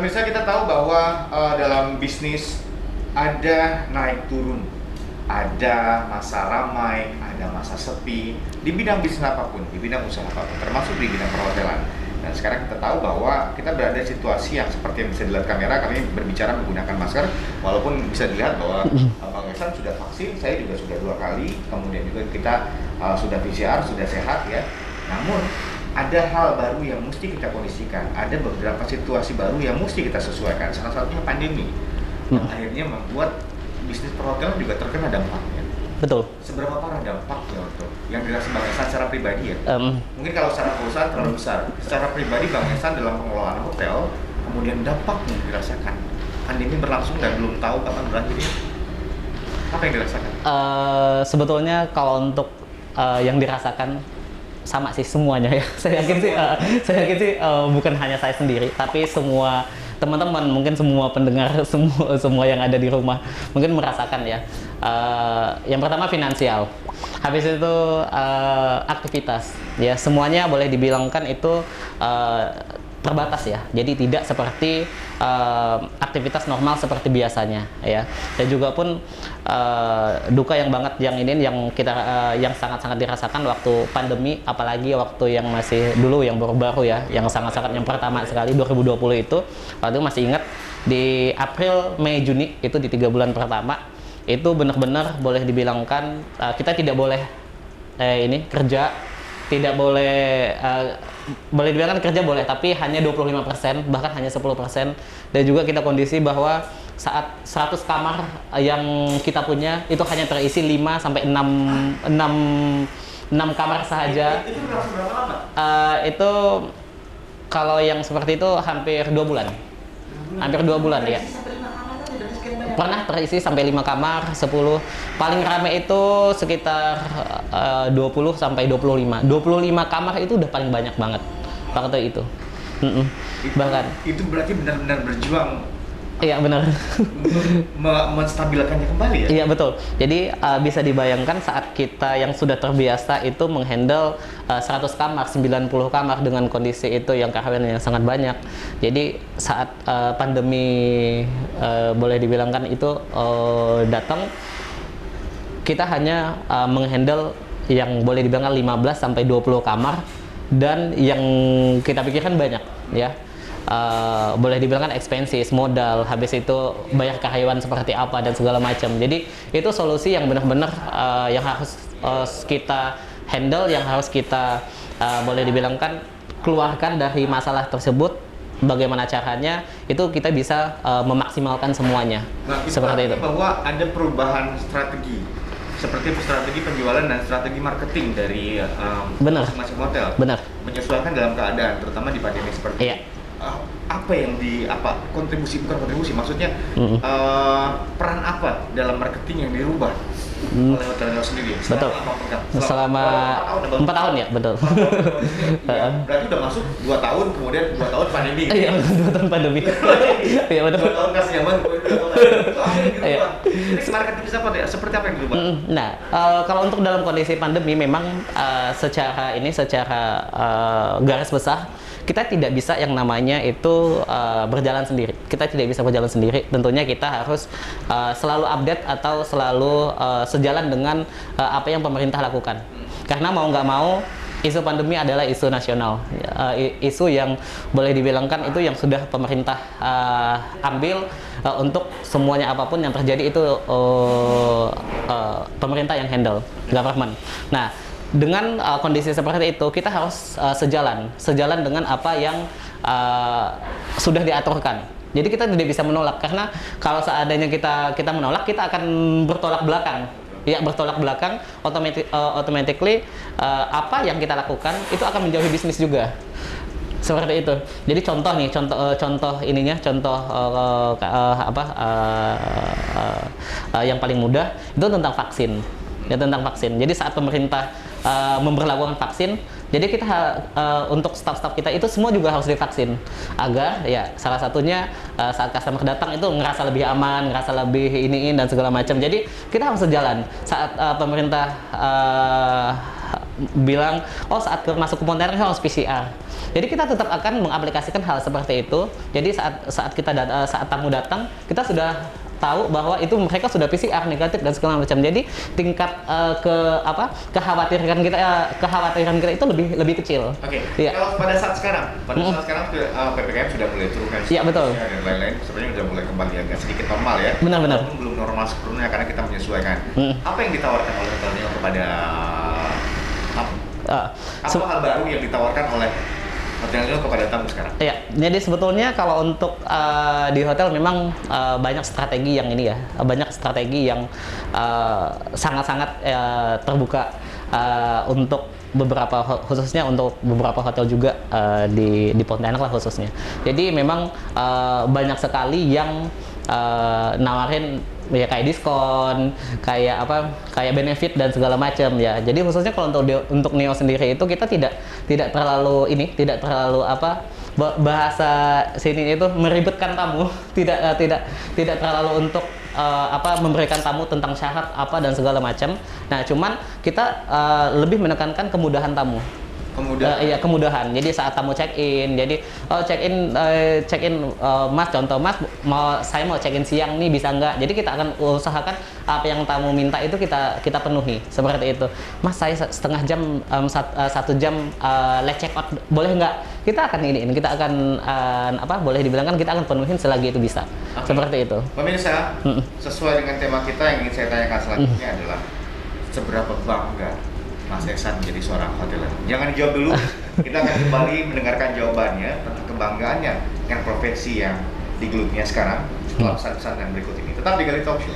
pemirsa, kita tahu bahwa dalam bisnis ada naik turun, ada masa ramai, ada masa sepi di bidang bisnis apapun, di bidang usaha apapun, termasuk di bidang perhotelan. Dan sekarang kita tahu bahwa kita berada di situasi yang seperti yang bisa dilihat kamera, kami berbicara menggunakan masker, walaupun bisa dilihat bahwa Bang Ihsan sudah vaksin, saya juga sudah 2 kali, kemudian juga kita sudah PCR, sudah sehat ya. Namun ada hal baru yang mesti kita kondisikan, ada beberapa situasi baru yang mesti kita sesuaikan. Salah satunya pandemi, yang akhirnya membuat bisnis perhotelan juga terkena dampaknya. Betul. Seberapa parah dampaknya untuk yang dirasakan Bang Ihsan secara pribadi ya? Mungkin kalau secara perusahaan terlalu besar. Secara pribadi Bang Ihsan dalam pengelolaan hotel, kemudian dampak yang dirasakan. Pandemi berlangsung dan belum tahu kapan berakhirnya. Apa yang dirasakan? Sebetulnya kalau untuk yang dirasakan sama sih semuanya ya. Saya yakin sih bukan hanya saya sendiri, tapi semua teman-teman, mungkin semua pendengar, semua yang ada di rumah mungkin merasakan ya. Yang pertama finansial, habis itu aktivitas ya, semuanya boleh dibilangkan itu terbatas ya, jadi tidak seperti aktivitas normal seperti biasanya ya. Dan juga pun duka yang banget yang ini yang kita yang sangat-sangat dirasakan waktu pandemi, apalagi waktu yang masih dulu yang baru-baru ya, yang sangat-sangat yang pertama sekali 2020 itu, waktu itu masih ingat di April, Mei, Juni itu di 3 bulan pertama itu benar-benar boleh dibilangkan kita tidak boleh kerja, tidak boleh boleh dibilangkan kerja boleh, tapi hanya 25%, bahkan hanya 10%. Dan juga kita kondisi bahwa saat 100 kamar yang kita punya itu hanya terisi 5 sampai 6 kamar saja. Itu berlangsung berapa lama? Itu kalau yang seperti itu hampir 2 bulan. Hampir 2 bulan ya. Pernah terisi sampai 5 kamar, 10. Paling ramai itu sekitar 20 sampai 25. 25 kamar itu udah paling banyak banget waktu itu. Bahkan itu berarti benar-benar berjuang. Iya benar. Menstabilkannya kembali ya? Iya betul. Jadi bisa dibayangkan saat kita yang sudah terbiasa itu menghandle 100 kamar, 90 kamar dengan kondisi itu yang karyawan yang sangat banyak. Jadi saat pandemi boleh dibilangkan itu datang, kita hanya menghandle yang boleh dibilangkan 15 sampai 20 kamar, dan yang kita pikirkan banyak ya. Boleh dibilang kan expenses, modal, habis itu bayar karyawan seperti apa dan segala macam. Jadi itu solusi yang benar-benar yang harus kita handle, yang harus kita boleh dibilang kan keluarkan dari masalah tersebut. Bagaimana caranya itu kita bisa memaksimalkan semuanya. Nah, seperti itu. Bahwa ada perubahan strategi, seperti strategi penjualan dan strategi marketing dari masing-masing hotel. Benar. Menyesuaikan dalam keadaan, terutama di pandemi seperti ini. Apa yang kontribusi, bukan kontribusi, maksudnya peran apa dalam marketing yang dirubah oleh hotel sendiri? Betul. Selama 4 tahun ya, betul. Ya, berarti udah masuk 2 tahun, kemudian 2 tahun pandemi. Iya, 2 tahun pandemi. Iya betul. 2 tahun kasih nyaman, kemudian 2 tahun. Iya. Ini marketing seperti apa yang dirubah? Nah, kalau untuk dalam kondisi pandemi memang secara garis besar kita tidak bisa yang namanya itu berjalan sendiri. Kita tidak bisa berjalan sendiri. Tentunya kita harus selalu update atau selalu sejalan dengan apa yang pemerintah lakukan. Karena mau nggak mau, isu pandemi adalah isu nasional, isu yang boleh dibilangkan itu yang sudah pemerintah ambil untuk semuanya, apapun yang terjadi itu pemerintah yang handle, government. Nah, dengan kondisi seperti itu kita harus sejalan dengan apa yang sudah diaturkan. Jadi kita tidak bisa menolak, karena kalau seandainya kita menolak, kita akan bertolak belakang. Ya, bertolak belakang, automatically apa yang kita lakukan itu akan menjauhi bisnis juga. Seperti itu. Jadi contoh yang paling mudah itu tentang vaksin. Ya, tentang vaksin. Jadi saat pemerintah memberlakukan vaksin, jadi kita untuk staf-staf kita itu semua juga harus divaksin, agar ya salah satunya saat customer datang itu ngerasa lebih aman, ngerasa lebih iniin dan segala macam. Jadi kita harus sejalan saat pemerintah bilang, oh saat masuk ke kontainer harus PCR. Jadi kita tetap akan mengaplikasikan hal seperti itu. Jadi saat tamu datang, kita sudah tahu bahwa itu mereka sudah PCR negatif dan segala macam. Jadi tingkat kekhawatiran kita itu lebih kecil. Oke. Iya. Kalau pada saat sekarang PPKM sudah mulai turun kan? Iya, betul. Dan lain-lain sebenarnya sudah mulai kembali agak sedikit normal ya. Benar-benar. Walaupun belum normal sepenuhnya karena kita menyesuaikan. Apa yang ditawarkan oleh Hotel Neo kepada apa hal baru yang ditawarkan oleh Hotel Neo kepada tamu sekarang? Iya, jadi sebetulnya kalau untuk di hotel memang banyak strategi yang ini ya, banyak strategi yang sangat-sangat terbuka untuk khususnya untuk beberapa hotel juga di Pontianak lah khususnya. Jadi memang banyak sekali yang nawarin ya kayak diskon, kayak benefit dan segala macam ya. Jadi khususnya kalau untuk Neo sendiri itu kita tidak terlalu bahasa sini itu meribetkan tamu, tidak terlalu untuk memberikan tamu tentang syarat dan segala macam. Nah, cuman kita lebih menekankan kemudahan tamu. Kemudahan. Jadi saat tamu check-in, jadi check-in Mas, contoh Mas saya mau check-in siang nih, bisa nggak? Jadi kita akan usahakan apa yang tamu minta itu kita penuhi seperti itu. Mas, saya setengah jam 1 jam late check out, boleh nggak? Kita akan boleh dibilang kan kita akan penuhin selagi itu bisa. Seperti itu. Pemirsa, sesuai dengan tema kita yang ingin saya tanyakan selanjutnya adalah seberapa bangga Mas Ehsan menjadi seorang hotelier. Jangan dijawab dulu, kita akan kembali mendengarkan jawabannya tentang kebanggaannya dengan profesi yang digelutinya sekarang setelah pesan-pesan yang berikut ini. Tetap di Gali Talk Show.